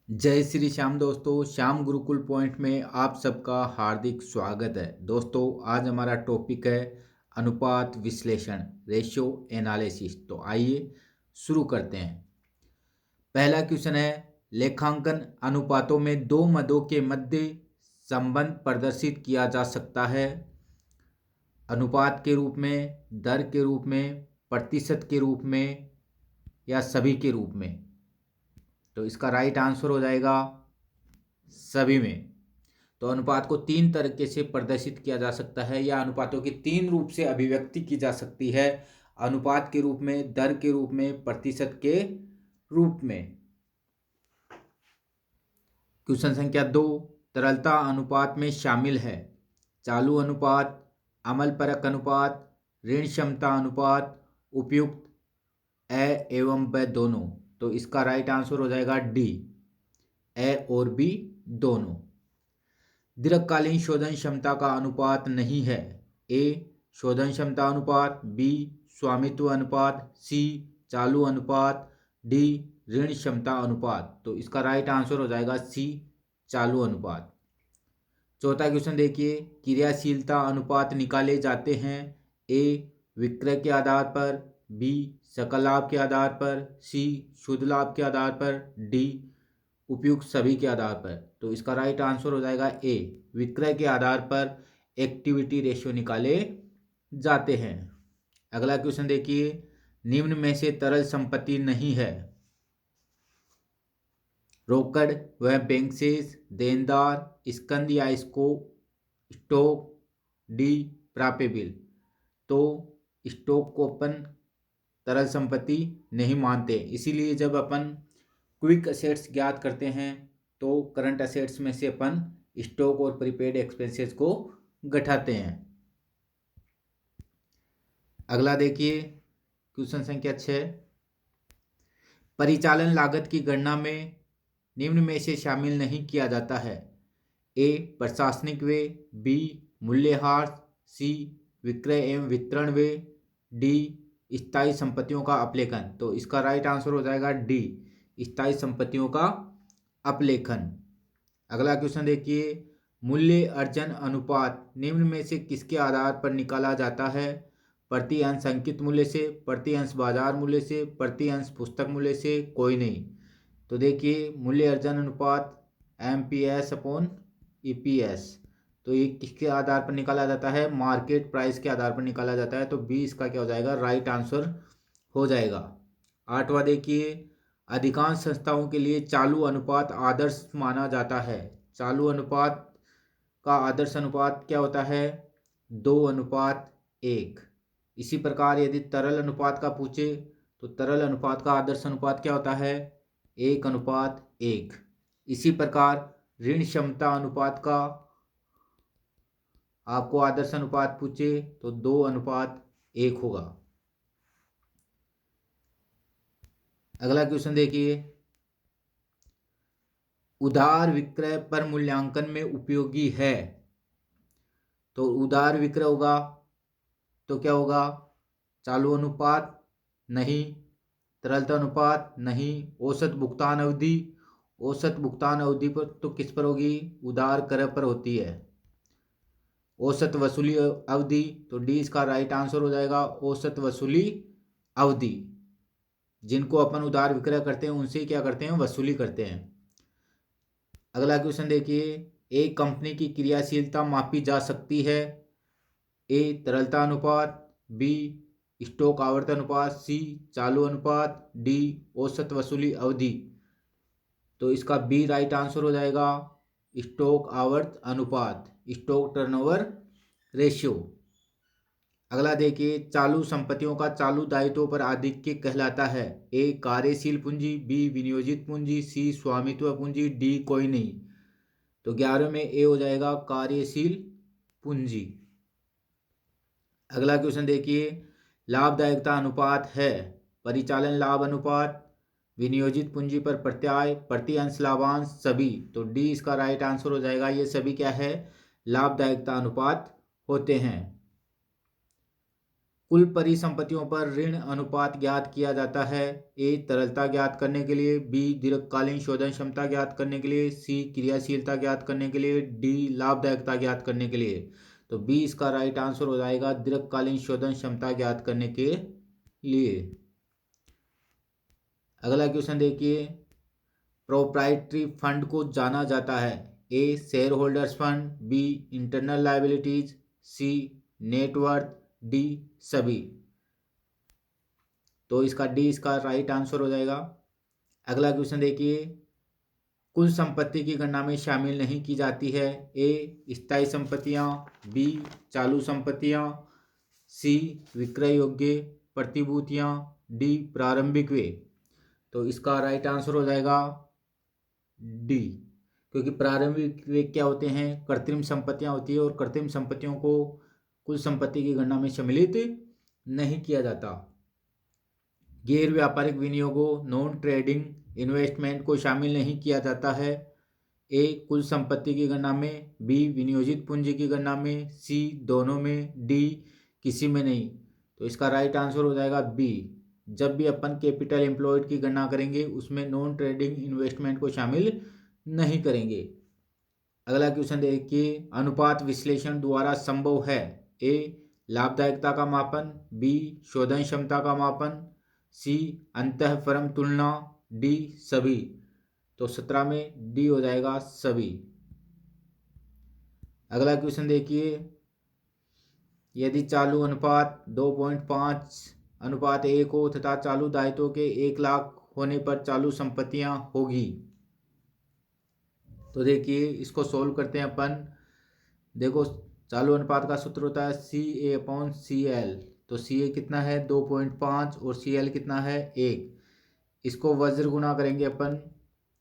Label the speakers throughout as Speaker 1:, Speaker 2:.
Speaker 1: जय श्री श्याम दोस्तों, श्याम गुरुकुल पॉइंट में आप सबका हार्दिक स्वागत है। दोस्तों आज हमारा टॉपिक है अनुपात विश्लेषण, रेशियो एनालिसिस। तो आइए शुरू करते हैं। पहला क्वेश्चन है, लेखांकन अनुपातों में दो मदों के मध्य संबंध प्रदर्शित किया जा सकता है। अनुपात के रूप में, दर के रूप में, प्रतिशत के रूप में या सभी के रूप में। तो इसका राइट आंसर हो जाएगा सभी में। तो अनुपात को तीन तरीके से प्रदर्शित किया जा सकता है या अनुपातों के तीन रूप से अभिव्यक्ति की जा सकती है। अनुपात के रूप में, दर के रूप में, प्रतिशत के रूप में। क्वेश्चन संख्या 2, तरलता अनुपात में शामिल है चालू अनुपात, अमल परक अनुपात, ऋण क्षमता अनुपात, उपयुक्त ए एवं ब दोनों। तो इसका राइट आंसर हो जाएगा डी, ए और बी दोनों। दीर्घकालीन शोधन क्षमता का अनुपात नहीं है। ए शोधन क्षमता अनुपात, बी स्वामित्व अनुपात, सी चालू अनुपात, डी ऋण क्षमता अनुपात। तो इसका राइट आंसर हो जाएगा सी, चालू अनुपात। चौथा क्वेश्चन देखिए, क्रियाशीलता अनुपात निकाले जाते हैं ए विक्रय के आधार पर, बी सकल लाभ के आधार पर, सी शुद्ध लाभ के आधार पर, डी उपयुक्त सभी के आधार पर। तो इसका राइट आंसर हो जाएगा ए, विक्रय के आधार पर एक्टिविटी रेशियो निकाले जाते हैं। अगला क्वेश्चन देखिए, निम्न में से तरल संपत्ति नहीं है। रोकड़ व बैंक शेष, देनदार, स्कंद या स्टॉक, डी प्राप्य बिल। तो स्टॉक को अपन तरल संपत्ति नहीं मानते, इसीलिए जब अपन क्विक असेट्स ज्ञात करते हैं तो करंट असेट्स में से अपन स्टॉक और प्रीपेड एक्सपेंसेस को घटाते हैं। अगला देखिए क्वेश्चन संख्या 6, परिचालन लागत की गणना में निम्न में से शामिल नहीं किया जाता है। ए प्रशासनिक व्यय, बी मूल्यह्रास, सी विक्रय एवं वितरण व्यय, डी स्थायी संपत्तियों का अपलेखन। तो इसका राइट आंसर हो जाएगा डी, स्थायी संपत्तियों का अपलेखन। अगला क्वेश्चन देखिए, मूल्य अर्जन अनुपात निम्न में से किसके आधार पर निकाला जाता है। प्रति अंश अंकित मूल्य से, प्रति अंश बाजार मूल्य से, प्रति अंश पुस्तक मूल्य से, कोई नहीं। तो देखिए मूल्य अर्जन अनुपात MPS अपॉन EPS, तो ये किसके आधार पर निकाला जाता है, मार्केट प्राइस के आधार पर निकाला जाता है। तो बी इसका क्या हो जाएगा, राइट आंसर हो जाएगा। आठवां देखिए, अधिकांश संस्थाओं के लिए चालू अनुपात आदर्श माना जाता है। चालू अनुपात का आदर्श अनुपात क्या होता है, 2:1। इसी प्रकार यदि तरल अनुपात का पूछे तो तरल अनुपात का आदर्श अनुपात क्या होता है, 1:1। इसी प्रकार ऋण क्षमता अनुपात का आपको आदर्श अनुपात पूछे तो 2:1 होगा। अगला क्वेश्चन देखिए, उधार विक्रय पर मूल्यांकन में उपयोगी है। तो उधार विक्रय होगा तो क्या होगा, चालू अनुपात नहीं, तरलता अनुपात नहीं, औसत भुगतान अवधि, औसत भुगतान अवधि पर तो किस पर होगी, उधार क्रय पर होती है। औसत वसूली अवधि, तो डी इसका राइट आंसर हो जाएगा, औसत वसूली अवधि। जिनको अपन उधार विक्रय करते हैं उनसे क्या करते हैं, वसूली करते हैं। अगला क्वेश्चन देखिए, एक कंपनी की क्रियाशीलता मापी जा सकती है। ए तरलता अनुपात, बी स्टॉक आवर्त अनुपात, सी चालू अनुपात, डी औसत वसूली अवधि। तो इसका बी राइट आंसर हो जाएगा, स्टॉक आवर्त अनुपात, स्टॉक टर्नओवर रेशियो। अगला देखिए, चालू संपत्तियों का चालू दायित्वों पर आधिक्य कहलाता है। ए कार्यशील पूंजी, बी विनियोजित पूंजी, सी स्वामित्व पूंजी, डी कोई नहीं। तो 11 में ए हो जाएगा, कार्यशील पूंजी। अगला क्वेश्चन देखिए, लाभदायकता अनुपात है परिचालन लाभ अनुपात, विनियोजित पूंजी पर प्रत्याय, प्रति अंश लाभांश, सभी। तो डी इसका राइट आंसर हो जाएगा, ये सभी क्या है, लाभदायकता अनुपात होते हैं। कुल परिसंपत्तियों पर ऋण अनुपात ज्ञात किया जाता है। ए तरलता ज्ञात करने के लिए, बी दीर्घकालीन शोधन क्षमता ज्ञात करने के लिए, सी क्रियाशीलता ज्ञात करने के लिए, डी लाभदायकता ज्ञात करने के लिए। तो बी इसका राइट आंसर हो जाएगा, दीर्घकालीन शोधन क्षमता ज्ञात करने के लिए। अगला क्वेश्चन देखिए, प्रोप्राइटरी फंड को जाना जाता है। A shareholders fund, B internal liabilities, C net worth, D सभी। तो इसका डी इसका राइट आंसर हो जाएगा। अगला क्वेश्चन देखिए, कुल संपत्ति की गणना में शामिल नहीं की जाती है। ए स्थायी संपत्तियां, बी चालू संपत्तियां, सी विक्रय योग्य प्रतिभूतियां, डी प्रारंभिक व्यय। तो इसका राइट आंसर हो जाएगा डी, क्योंकि प्रारंभिक व्यय क्या होते हैं, कृत्रिम संपत्तियां होती है और कृत्रिम संपत्तियों को कुल संपत्ति की गणना में सम्मिलित नहीं किया जाता। गैर व्यापारिक विनियोगों, नॉन ट्रेडिंग इन्वेस्टमेंट को शामिल नहीं किया जाता है। ए कुल संपत्ति की गणना में, बी विनियोजित पूंजी की गणना में, सी दोनों में, डी किसी में नहीं। तो इसका राइट आंसर हो जाएगा बी। जब भी अपन कैपिटल एम्प्लॉयड की गणना करेंगे उसमें नॉन ट्रेडिंग इन्वेस्टमेंट को शामिल नहीं करेंगे। अगला क्वेश्चन देखिए, अनुपात विश्लेषण द्वारा संभव है। ए लाभदायकता का मापन, बी शोधन क्षमता का मापन, सी अंतः फर्म तुलना, डी सभी। तो 17 में डी हो जाएगा सभी। अगला क्वेश्चन देखिए, यदि चालू अनुपात 2.5:1 हो तथा चालू दायित्वों के 1 लाख होने पर चालू संपत्तियां होगी। तो देखिए इसको सोल्व करते हैं अपन। देखो चालू अनुपात का सूत्र होता है CA/CL। तो CA कितना है 2.5 और CL कितना है 1। इसको वज्र गुना करेंगे अपन,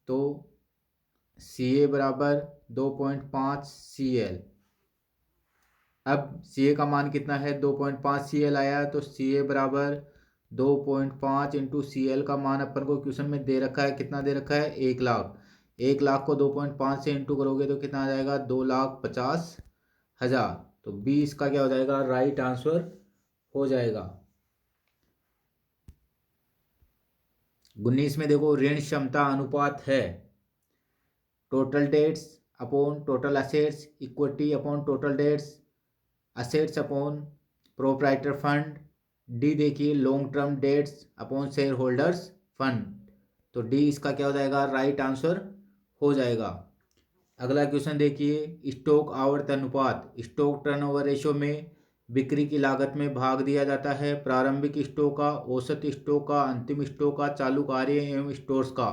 Speaker 1: तो CA बराबर 2.5 CL। अब CA का मान कितना है 2.5 CL आया, तो CA बराबर 2.5 इंटू CL का मान अपन को क्वेश्चन में दे रखा है, कितना दे रखा है 1 लाख। 1 लाख को 2.5 से इंटू करोगे तो कितना आ जाएगा 2,50,000। तो बी इसका क्या हो जाएगा, राइट आंसर हो जाएगा। 19 में देखो ऋण क्षमता अनुपात है total debts upon total assets, equity upon total debts, assets upon proprietor fund, D देखिए long term debts upon shareholders fund. तो डी इसका क्या हो जाएगा, राइट आंसर हो जाएगा। अगला क्वेश्चन देखिए, स्टॉक आवर्त अनुपात, स्टॉक टर्नओवर रेशो में बिक्री की लागत में भाग दिया जाता है प्रारंभिक स्टॉक का, औसत स्टॉक का, अंतिम स्टॉक का, चालू कार्य एवं स्टोर्स का।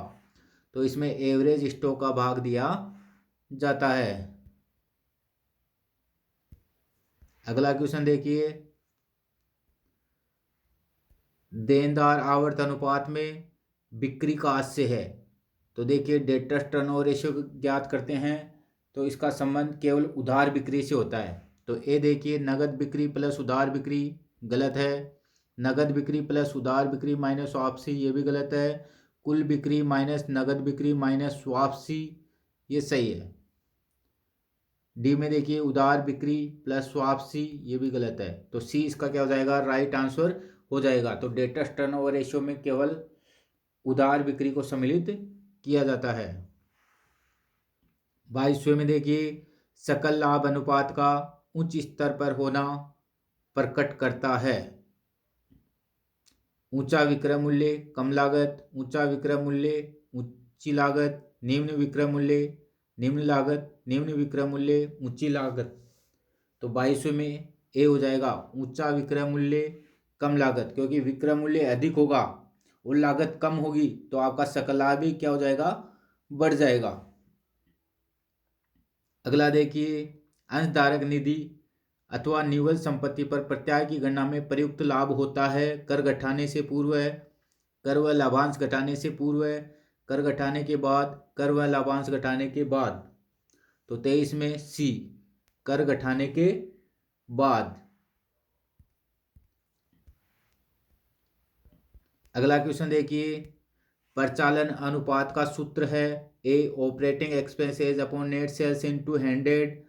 Speaker 1: तो इसमें एवरेज स्टॉक का भाग दिया जाता है। अगला क्वेश्चन देखिए, देनदार आवर्त अनुपात में बिक्री का आस्य है। तो देखिए डेटर्स टर्नओवर रेशियो ज्ञात करते हैं, तो इसका संबंध केवल उधार बिक्री से होता है। तो ए देखिए नगद बिक्री प्लस उधार बिक्री गलत है, नगद बिक्री प्लस उधार बिक्री माइनस वापसी ये भी गलत है, कुल बिक्री माइनस नगद बिक्री माइनस वापसी ये सही है। डी में देखिए उधार बिक्री प्लस वापसी ये भी गलत है। तो सी इसका क्या हो जाएगा, राइट आंसर हो जाएगा। तो डेटर्स टर्नओवर रेशियो में केवल उधार बिक्री को सम्मिलित किया जाता है। 22वें में देखिए, सकल लाभ अनुपात का उच्च स्तर पर होना प्रकट करता है। ऊंचा विक्रय मूल्य कम लागत, ऊंचा विक्रय मूल्य ऊंची लागत, निम्न विक्रय मूल्य निम्न लागत, निम्न विक्रय मूल्य ऊंची लागत। तो 22वें में ए हो जाएगा ऊंचा विक्रय मूल्य कम लागत, क्योंकि विक्रय मूल्य अधिक होगा और लागत कम होगी तो आपका सकल लाभ भी क्या हो जाएगा, बढ़ जाएगा। अगला देखिए, अंशधारक निधि अथवा निवल संपत्ति पर प्रत्याय की गणना में प्रयुक्त लाभ होता है कर घटाने से पूर्व, कर व लाभांश घटाने से पूर्व, कर घटाने के बाद, कर व लाभांश घटाने के बाद। तो 23 में सी कर घटाने के बाद। अगला क्वेश्चन देखिए, परिचालन अनुपात का सूत्र है A operating expenses upon net sales into 100,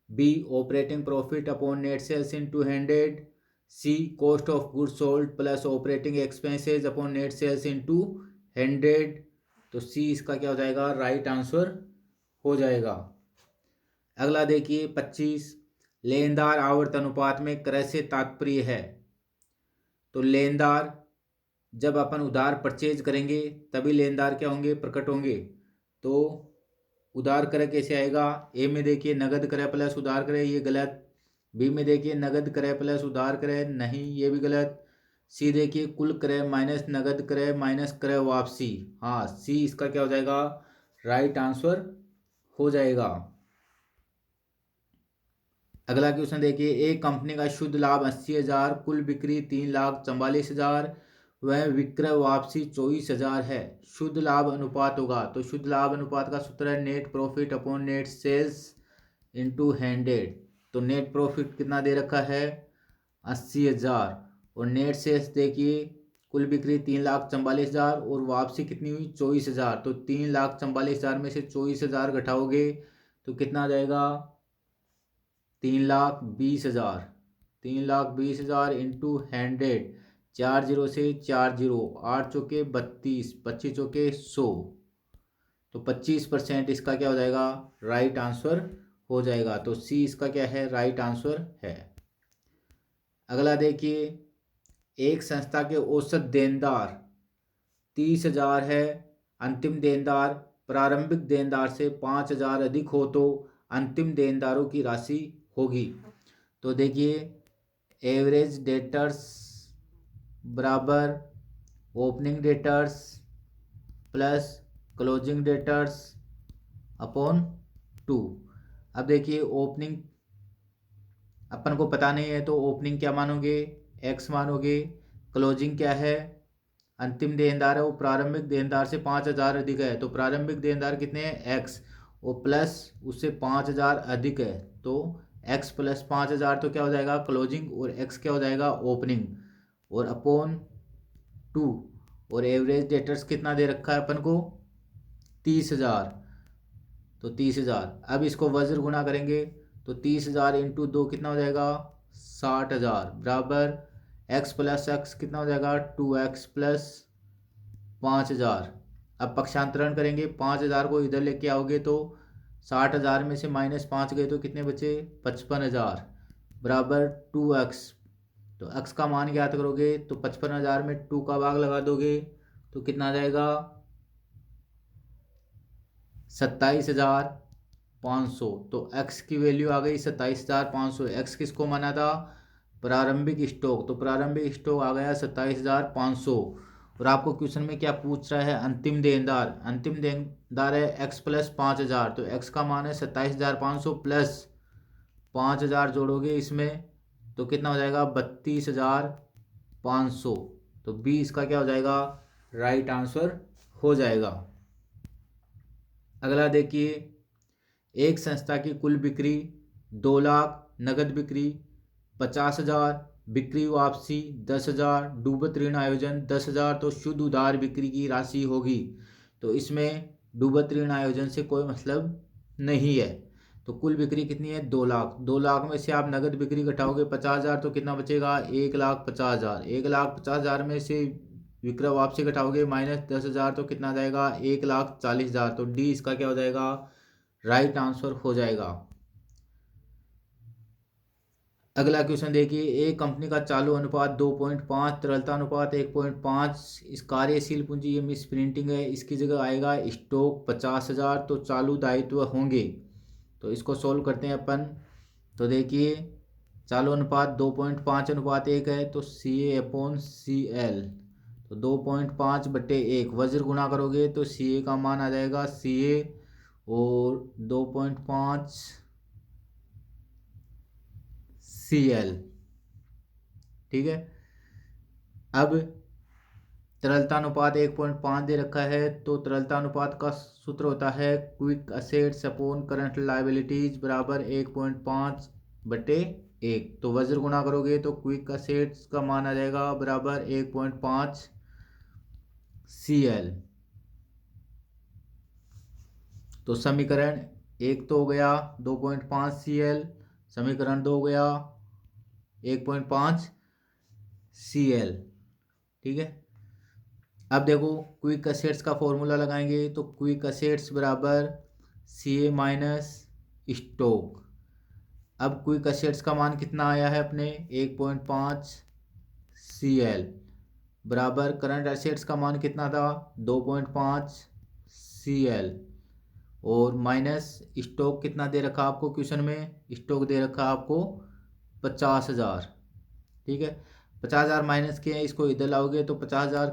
Speaker 1: B operating profit upon net sales into 100, C cost of goods sold plus operating expenses upon net sales into 100। तो सी इसका क्या हो जाएगा, राइट आंसर हो जाएगा। अगला देखिए 25, लेनदार आवर्त अनुपात में क्रय से तात्पर्य है। तो लेनदार जब अपन उधार परचेज करेंगे तभी लेनदार क्या होंगे, प्रकट होंगे। तो उधार क्रय कैसे आएगा, ए में देखिए नगद क्रय प्लस उधार क्रय, ये गलत। बी में देखिए नगद क्रय प्लस उधार क्रय, नहीं ये भी गलत। सी देखिए कुल क्रय माइनस नगद क्रय माइनस क्रय वापसी, हाँ सी इसका क्या हो जाएगा, राइट आंसर हो जाएगा। अगला क्वेश्चन देखिए, एक कंपनी का शुद्ध लाभ 80,000, कुल बिक्री 3,44,000, वह विक्रय वापसी 24,000 है। शुद्ध लाभ अनुपात होगा, तो शुद्ध लाभ अनुपात का सूत्र है net profit upon net sales into 100। तो नेट प्रॉफिट कितना दे रखा है, 80,000, और नेट सेल्स देखिए कुल बिक्री 3,44,000 और वापसी कितनी हुई 24,000। तो 3,44,000 में से 24,000 घटाओगे तो कितना आ जाएगा, 3,20,000। 3,20,000 इंटू 100, 4 जीरो से 4 जीरो, 8 चौके 32, 25 चौके 100। तो 25% इसका क्या हो जाएगा, राइट आंसर हो जाएगा। तो सी इसका क्या है, राइट आंसर है। अगला देखिए, एक संस्था के औसत देनदार 30,000 है, अंतिम देनदार प्रारंभिक देनदार से 5,000 अधिक हो तो अंतिम देनदारों की राशि होगी। तो देखिए एवरेज डेटर्स बराबर opening debtors plus closing debtors upon 2। अब देखिए ओपनिंग अपन को पता नहीं है तो ओपनिंग क्या मानोगे, एक्स मानोगे। क्लोजिंग क्या है, अंतिम देनदार है वो प्रारंभिक देनदार से 5,000 अधिक है, तो प्रारंभिक देनदार कितने हैं, एक्स, और प्लस उससे 5,000 अधिक है तो एक्स प्लस 5,000 तो क्या हो जाएगा क्लोजिंग, और एक्स क्या हो जाएगा ओपनिंग, और अपॉन 2। और एवरेज डेटर्स कितना दे रखा है अपन को, 30,000, तो 30,000। अब इसको वज्र गुना करेंगे तो 30,000 इंटू 2 कितना हो जाएगा, 60,000, बराबर एक्स प्लस एक्स कितना हो जाएगा, 2x प्लस 5,000। अब पक्षांतरण करेंगे, 5,000 को इधर लेके आओगे तो 60,000 में से -5 गए तो कितने बचे, 55,000, बराबर 2x। तो x का मान ज्ञात करोगे तो 55,000 में 2 का भाग लगा दोगे तो कितना आ जाएगा, 27,500। तो x की वैल्यू आ गई 27,500। x किसको माना था, प्रारंभिक स्टॉक, तो प्रारंभिक स्टॉक आ गया 27,500। और आपको क्वेश्चन में क्या पूछ रहा है, अंतिम देनदार, अंतिम देनदार है x प्लस 5,000, तो x का मान है 27,500 प्लस 5,000 जोड़ोगे इसमें तो कितना हो जाएगा, 32,500। तो बी इसका क्या हो जाएगा, राइट आंसर हो जाएगा। अगला देखिए, एक संस्था की कुल बिक्री 2 लाख, नगद बिक्री 50,000, बिक्री वापसी 10,000, डूबत ऋण आयोजन 10,000, तो शुद्ध उधार बिक्री की राशि होगी। तो इसमें डूबत ऋण आयोजन से कोई मतलब नहीं है। तो कुल बिक्री कितनी है, 2 लाख। 2 लाख में से आप नगद बिक्री घटाओगे 50,000 तो कितना बचेगा, 1,50,000। 1,50,000 में से विक्रय वापसी घटाओगे -10,000 तो कितना आ जाएगा, 1,40,000। तो डी इसका क्या हो जाएगा, राइट आंसर हो जाएगा। अगला क्वेश्चन देखिए, एक कंपनी का चालू अनुपात 2.5, तरलता अनुपात 1.5, इस कार्यशील पूंजी, ये मिस प्रिंटिंग है, इसकी जगह आएगा स्टॉक 50,000, तो चालू दायित्व होंगे। तो इसको सोल्व करते हैं अपन। तो देखिए चालू अनुपात 2.5 अनुपात 1 है, तो CA अपॉन CL, तो 2.5/1, वज्र गुणा करोगे तो CA का मान आ जाएगा CA और 2.5 CL, ठीक है। अब तरलता अनुपात 1.5 दे रखा है, तो तरलता अनुपात का सूत्र होता है quick assets upon current liabilities बराबर 1.5/1। तो वज्र गुणा करोगे तो क्विक असेट्स का मान आ जाएगा बराबर 1.5 CL। तो समीकरण 1 तो हो गया 2.5 CL, समीकरण 2 हो गया 1.5 Cl। ठीक है। अब देखो क्विक एसिड्स का फॉर्मूला लगाएंगे तो क्विक एसिड्स बराबर Ca माइनस स्टोक। अब क्विक एसिड्स का मान कितना आया है अपने 1.5 Cl बराबर करंट एसिड्स का मान कितना था 2.5 Cl और माइनस स्टॉक कितना दे रखा आपको क्वेश्चन में, स्टॉक दे रखा आपको 50,000। ठीक है। 50,000 माइनस के हैं, इसको इधर लाओगे तो 50,000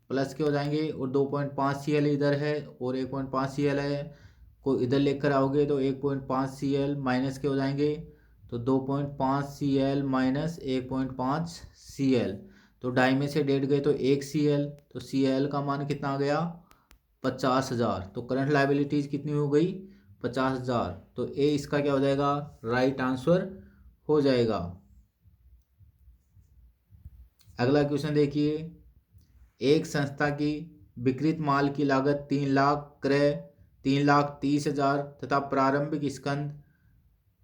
Speaker 1: प्लस के हो जाएंगे और 2.5 Cl इधर है और 1.5 Cl है, को इधर लेकर आओगे तो 1.5 Cl माइनस के हो जाएंगे तो 2.5 Cl माइनस 1.5 Cl, तो ढाई में से 1.5 गए तो 1 Cl, तो Cl का मान कितना आ गया 50,000। तो करंट लायबिलिटीज कितनी हो गई 50,000, तो ए इसका क्या हो जाएगा राइट आंसर हो जाएगा। अगला क्वेश्चन देखिए, एक संस्था की विकृत माल की लागत 3 लाख, क्रय 3,30,000 तथा प्रारंभिक स्कंद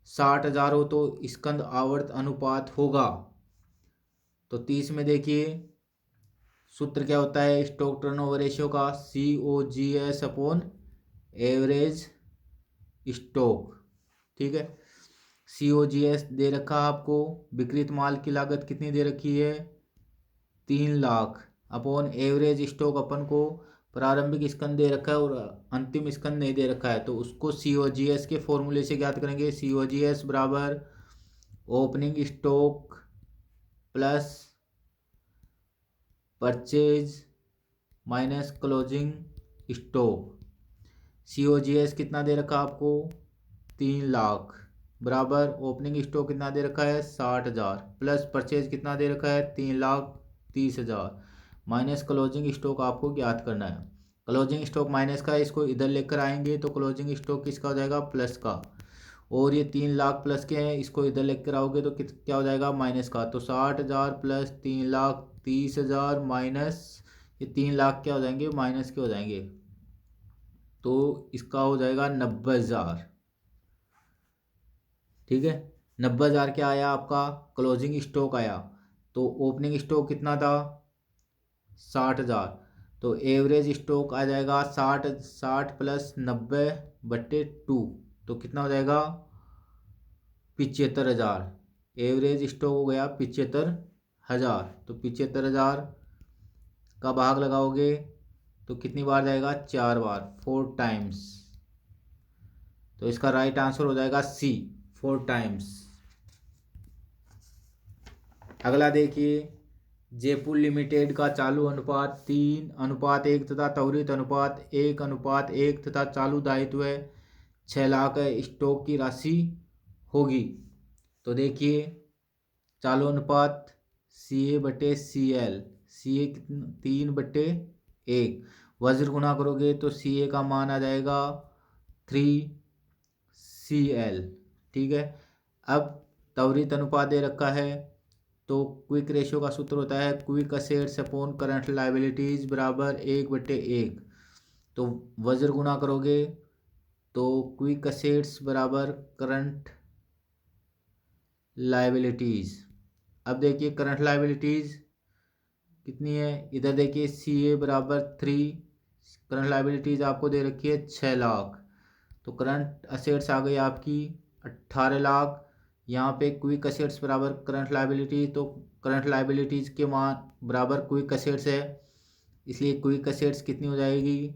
Speaker 1: 60,000 हो तो स्कंद आवर्त अनुपात होगा। तो 30 में देखिए सूत्र क्या होता है स्टॉक टर्नओवर रेशियो का, COGS अपॉन एवरेज स्टॉक। ठीक है। COGS दे रखा आपको, विकृत माल की लागत कितनी दे रखी है 3 लाख, अपॉन एवरेज स्टॉक अपन को प्रारंभिक स्कंद दे रखा है और अंतिम स्कंद नहीं दे रखा है, तो उसको COGS के फॉर्मूले से ज्ञात करेंगे। COGS बराबर opening stock plus purchase minus closing stock. COGS कितना दे रखा आपको 3 लाख बराबर ओपनिंग स्टॉक कितना दे रखा है 60,000 प्लस परचेज कितना दे रखा है 3,30,000 माइनस क्लोजिंग स्टॉक आपको ज्ञात करना है। क्लोजिंग स्टॉक माइनस का, इसको इधर लेकर आएंगे तो क्लोजिंग स्टॉक किसका हो जाएगा प्लस का, और ये 3 लाख प्लस के हैं, इसको इधर लेकर आओगे तो क्या हो जाएगा माइनस का। तो 60,000 प्लस 3,30,000 माइनस ये 3 लाख क्या हो जाएंगे माइनस के हो जाएंगे, तो इसका हो जाएगा 90,000। ठीक है। 90,000 क्या आया आपका क्लोजिंग स्टॉक आया, तो ओपनिंग स्टॉक कितना था 60,000, तो एवरेज स्टॉक आ जाएगा 60 प्लस 90/2, तो कितना हो जाएगा 75,000। एवरेज स्टॉक हो गया 75,000, तो 75,000 का भाग लगाओगे तो कितनी बार जाएगा 4 बार, 4 टाइम्स, तो इसका राइट आंसर हो जाएगा C 4 टाइम्स। अगला देखिए, जयपुर लिमिटेड का चालू अनुपात 3:1 तथा त्वरित अनुपात 1:1 तथा चालू दायित्व 6 लाख स्टॉक की राशि होगी। तो देखिए चालू अनुपात CA/CL, CA 3/1, वज्र गुणा करोगे तो CA का मान आ जाएगा 3CL। ठीक है। अब त्वरित अनुपात दे रखा है तो क्विक रेशियो का सूत्र होता है quick assets upon current liabilities बराबर 1/1, तो वज्र गुणा करोगे तो क्विक असेट्स बराबर करंट लायबिलिटीज। अब देखिए करंट लायबिलिटीज कितनी है, इधर देखिए CA बराबर 3, करंट लायबिलिटीज आपको दे रखी है 6 लाख, तो करंट असेट्स आ गई आपकी 18 लाख। यहाँ पे क्विक असेट्स बराबर करंट लायबिलिटी, तो करंट लायबिलिटीज के मान बराबर क्विक असेट्स है, इसलिए क्विक असेट्स कितनी हो जाएगी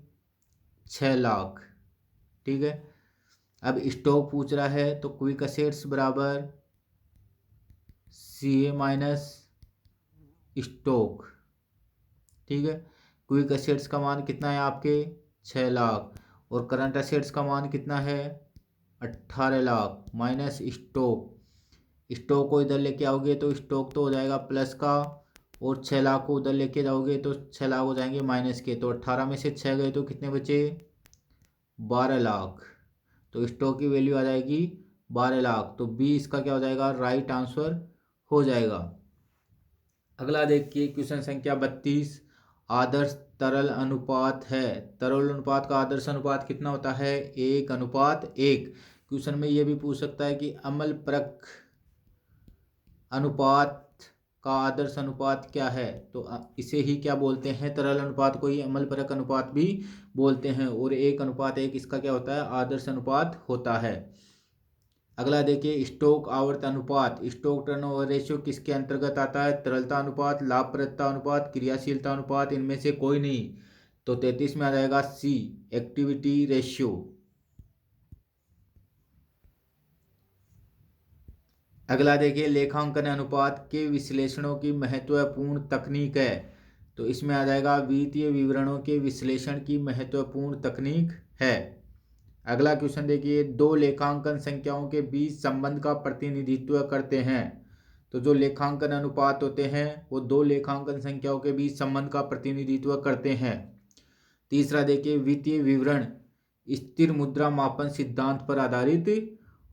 Speaker 1: 6 लाख। ठीक है। अब स्टॉक पूछ रहा है तो क्विक असेट्स बराबर CA माइनस स्टॉक। ठीक है। क्विक असेट्स का मान कितना है आपके 6 लाख और करंट असेट्स का मान कितना है 18 लाख माइनस स्टॉक। स्टॉक को इधर लेके आओगे तो स्टॉक तो हो जाएगा प्लस का, और 6 लाख को उधर लेके जाओगे तो 6 लाख हो जाएंगे माइनस के, तो 18 में से 6 गए तो कितने बचे 12 लाख, तो स्टॉक की वैल्यू आ जाएगी 12 लाख, तो बी इसका क्या हो जाएगा राइट आंसर हो जाएगा। अगला देखिए क्वेश्चन संख्या 32, आदर्श तरल अनुपात है। तरल अनुपात का आदर्श अनुपात कितना होता है 1:1। क्वेश्चन में ये भी पूछ सकता है कि अम्ल परक अनुपात का आदर्श अनुपात क्या है? तो इसे ही क्या बोलते हैं? तरल अनुपात को ही अम्लपरक अनुपात भी बोलते हैं। और 1:1 इसका क्या होता है? आदर्श अनुपात होता है। अगला देखिए स्टोक आवर्त अनुपात, स्टोक टर्नओवर रेशियो किसके अंतर्गत आता है? तरलता अनुपात, लाभप्रदता अनुपात, क्रियाशीलता अनुपात, इनमें से कोई नहीं। तो 33 में आ जाएगा सी, एक्टिविटी रेशियो। अगला देखिए लेखांकन अनुपात के विश्लेषणों की महत्वपूर्ण तकनीक है। तो इसमें आ जाएगा वित्तीय विवरणों के विश्लेषण की महत्वपूर्ण तकनीक है। अगला क्वेश्चन देखिए, दो लेखांकन संख्याओं के बीच संबंध का प्रतिनिधित्व करते हैं। तो जो लेखांकन अनुपात होते हैं वो दो लेखांकन संख्याओं के बीच संबंध का प्रतिनिधित्व करते हैं। तीसरा देखिए, वित्तीय विवरण स्थिर मुद्रा मापन सिद्धांत पर आधारित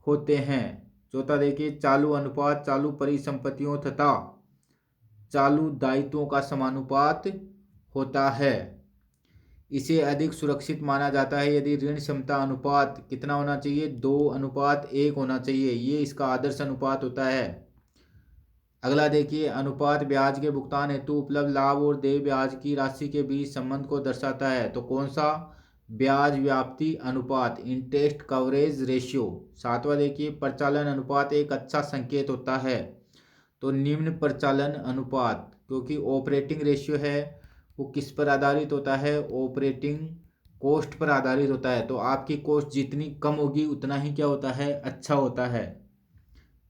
Speaker 1: होते हैं। चौथा देखिए, चालू अनुपात चालू परिसंपत्तियों तथा चालू दायित्वों का समानुपात होता है। इसे अधिक सुरक्षित माना जाता है यदि ऋण क्षमता अनुपात कितना होना चाहिए? 2:1 होना चाहिए। ये इसका आदर्श अनुपात होता है। अगला देखिए, अनुपात ब्याज के भुगतान हेतु उपलब्ध लाभ और देय ब्याज की राशि के बीच संबंध को दर्शाता है। तो कौन सा? ब्याज व्याप्ति अनुपात, इंटरेस्ट कवरेज रेशियो। सातवां देखिए, प्रचालन अनुपात एक अच्छा संकेत होता है। तो निम्न प्रचालन अनुपात, क्योंकि ऑपरेटिंग रेशियो है वो किस पर आधारित होता है? ऑपरेटिंग कॉस्ट पर आधारित होता है। तो आपकी कॉस्ट जितनी कम होगी उतना ही क्या होता है? अच्छा होता है।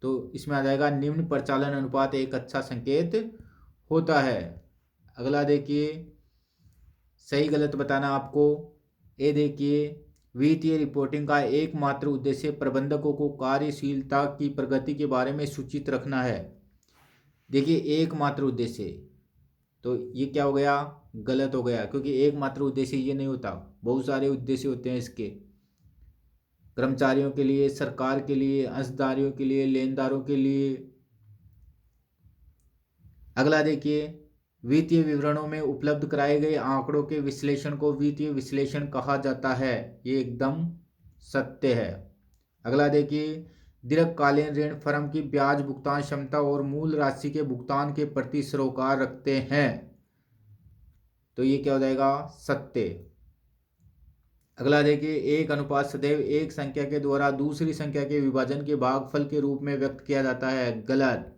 Speaker 1: तो इसमें आ जाएगा निम्न प्रचालन अनुपात एक अच्छा संकेत होता है। अगला देखिए, सही गलत बताना आपको। ये देखिए, वित्तीय रिपोर्टिंग का एकमात्र उद्देश्य प्रबंधकों को कार्यशीलता की प्रगति के बारे में सूचित रखना है। देखिए एकमात्र उद्देश्य, तो ये क्या हो गया? गलत हो गया, क्योंकि एकमात्र उद्देश्य ये नहीं होता, बहुत सारे उद्देश्य होते हैं इसके। कर्मचारियों के लिए, सरकार के लिए, अंशधारियों के लिए, लेनदारों के लिए। अगला देखिए, वित्तीय विवरणों में उपलब्ध कराए गए आंकड़ों के विश्लेषण को वित्तीय विश्लेषण कहा जाता है। ये एकदम सत्य है। अगला देखिए, दीर्घकालीन ऋण फर्म की ब्याज भुगतान क्षमता और मूल राशि के भुगतान के प्रति सरोकार रखते हैं। तो ये क्या हो जाएगा? सत्य। अगला देखिए, एक अनुपात सदैव एक संख्या के द्वारा दूसरी संख्या के विभाजन के भागफल के रूप में व्यक्त किया जाता है। गलत।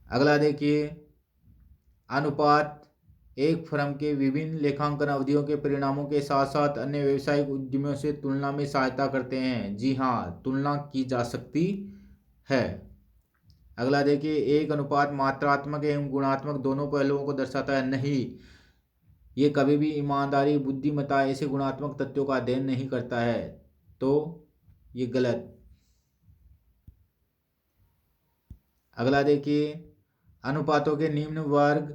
Speaker 1: अगला देखिए, अनुपात एक फर्म के विभिन्न लेखांकन अवधियों के परिणामों के साथ साथ अन्य व्यावसायिक उद्यमों से तुलना में सहायता करते हैं। जी हाँ, तुलना की जा सकती है। अगला देखिए, एक अनुपात मात्रात्मक एवं गुणात्मक दोनों पहलुओं को दर्शाता है। नहीं, ये कभी भी ईमानदारी, बुद्धिमत्ता ऐसे गुणात्मक तथ्यों का अध्ययन नहीं करता है। तो ये गलत। अगला देखिए, अनुपातों के निम्न वर्ग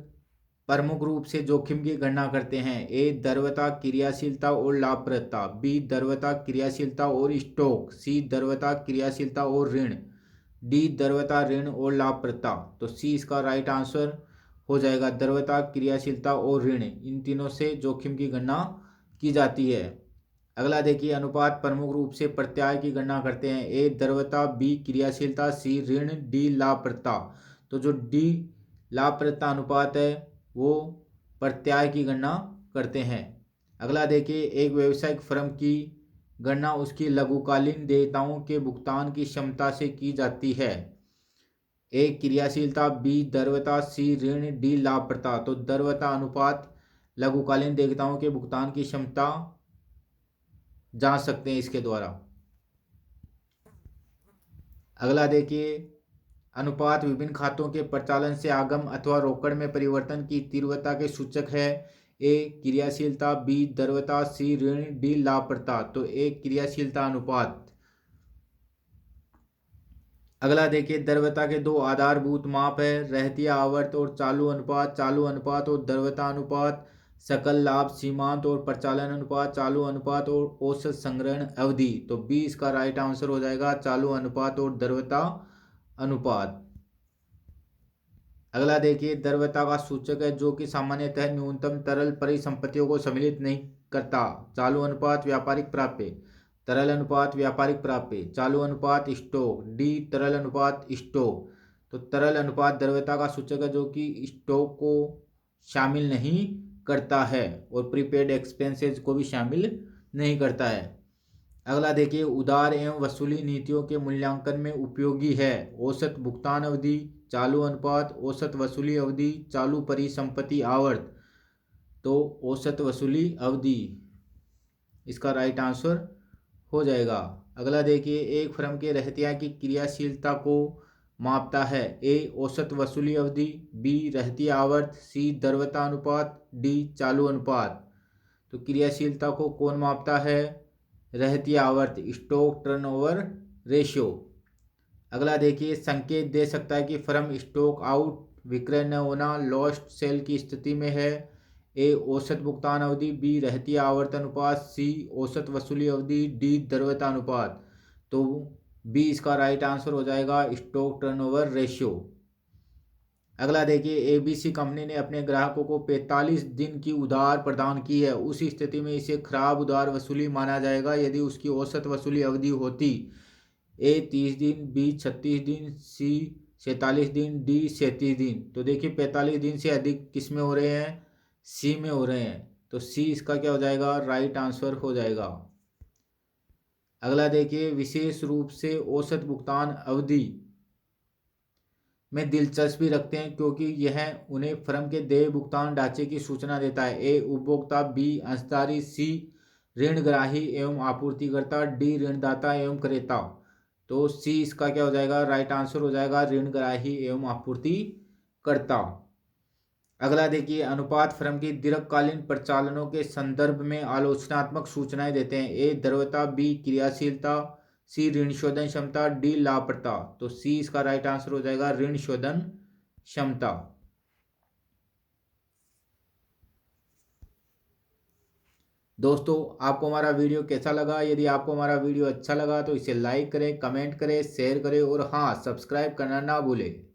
Speaker 1: प्रमुख रूप से जोखिम की गणना करते हैं। ए द्रव्यता, क्रियाशीलता और लाभप्रदता। बी द्रव्यता, क्रियाशीलता और स्टॉक। सी द्रव्यता, क्रियाशीलता और ऋण। डी द्रव्यता, ऋण और लाभप्रदता। तो सी इसका राइट आंसर हो जाएगा। द्रव्यता, क्रियाशीलता और ऋण, इन तीनों से जोखिम की गणना की जाती है। अगला देखिए, अनुपात प्रमुख रूप से प्रत्याय की गणना करते हैं। ए द्रव्यता, बी क्रियाशीलता, सी ऋण, डी लाभप्रदता। तो जो डी लाभप्रदता अनुपात है वो प्रत्याय की गणना करते हैं। अगला देखिए, एक व्यावसायिक फर्म की गणना उसकी लघुकालीन देयताओं के भुगतान की क्षमता से की जाती है। ए क्रियाशीलता, बी द्रव्यता, सी ऋण, डी लाभप्रदता। तो द्रव्यता अनुपात लघुकालीन देयताओं के भुगतान की क्षमता जांच सकते हैं इसके द्वारा। अगला देखिए, अनुपात विभिन्न खातों के प्रचालन से आगम अथवा रोकड़ में परिवर्तन की तीव्रता के सूचक है। ए क्रियाशीलता, बी द्रव्यता, सी ऋण, डी लाभप्रदता। तो ए क्रियाशीलता अनुपात। अगला देखिए, द्रव्यता के दो आधारभूत माप है, रहतिया आवर्त और चालू अनुपात। चालू अनुपात और द्रव्यता अनुपात। सकल लाभ सीमांत और प्रचालन अनुपात। चालू अनुपात और औसत संग्रहण अवधि। तो बी इसका राइट आंसर हो जाएगा, चालू अनुपात और द्रव्यता अनुपात। अगला देखिए, द्रव्यता का सूचक है जो कि सामान्यतः न्यूनतम तरल परिसंपत्तियों को सम्मिलित नहीं करता। चालू अनुपात व्यापारिक प्राप्य, तरल अनुपात व्यापारिक प्राप्य, चालू अनुपात स्टॉक, डी तरल अनुपात स्टॉक। तो तरल अनुपात द्रव्यता का सूचक है जो कि स्टॉक को शामिल नहीं करता है और प्रीपेड एक्सपेंसेस को भी शामिल नहीं करता है। अगला देखिए, उधार एवं वसूली नीतियों के मूल्यांकन में उपयोगी है। औसत भुगतान अवधि, चालू अनुपात, औसत वसूली अवधि, चालू परिसंपत्ति आवर्त। तो औसत वसूली अवधि इसका राइट आंसर हो जाएगा। अगला देखिए, एक फर्म के रहतिया की क्रियाशीलता को मापता है। ए औसत वसूली अवधि, बी रहतिया आवर्त, सी द्रव्यता अनुपात, डी चालू अनुपात। तो क्रियाशीलता को कौन मापता है? रहतिया आवर्त, स्टॉक टर्नओवर रेशियो। अगला देखिए, संकेत दे सकता है कि फर्म स्टॉक आउट, विक्रय न होना, लॉस्ट सेल की स्थिति में है। ए औसत भुगतान अवधि, बी रहतिया आवर्त अनुपात, सी औसत वसूली अवधि, डी द्रव्यता अनुपात। तो बी इसका राइट आंसर हो जाएगा, स्टॉक टर्नओवर रेशियो। अगला देखिए, एबीसी कंपनी ने अपने ग्राहकों को 45 दिन की उधार प्रदान की है। उस स्थिति में इसे खराब उधार वसूली माना जाएगा यदि उसकी औसत वसूली अवधि होती ए 30 दिन, बी 36 दिन, सी 47 दिन, डी 37 दिन। तो देखिए 45 दिन से अधिक किस में हो रहे हैं? सी में हो रहे हैं। तो सी इसका क्या हो जाएगा? राइट आंसर हो जाएगा। अगला देखिए, विशेष रूप से औसत भुगतान अवधि में दिलचस्पी रखते हैं क्योंकि यह उन्हें फर्म के देय भुगतान ढांचे की सूचना देता है। ए उपभोक्ता, बी अंशधारी, सी ऋणग्राही एवं आपूर्तिकर्ता, डी ऋणदाता एवं क्रेता। तो सी इसका क्या हो जाएगा? राइट आंसर हो जाएगा, ऋणग्राही एवं आपूर्तिकर्ता। अगला देखिए, अनुपात फर्म की दीर्घकालीन प्रचालनों के संदर्भ में आलोचनात्मक सूचनाएं देते हैं। ए द्रव्यता, बी क्रियाशीलता, सी ऋण शोधन क्षमता, डी लाभप्रदता। तो सी इसका राइट आंसर हो जाएगा, ऋण शोधन क्षमता। दोस्तों, आपको हमारा वीडियो कैसा लगा? यदि आपको हमारा वीडियो अच्छा लगा तो इसे लाइक करें, कमेंट करें, शेयर करें और हाँ, सब्सक्राइब करना ना भूलें।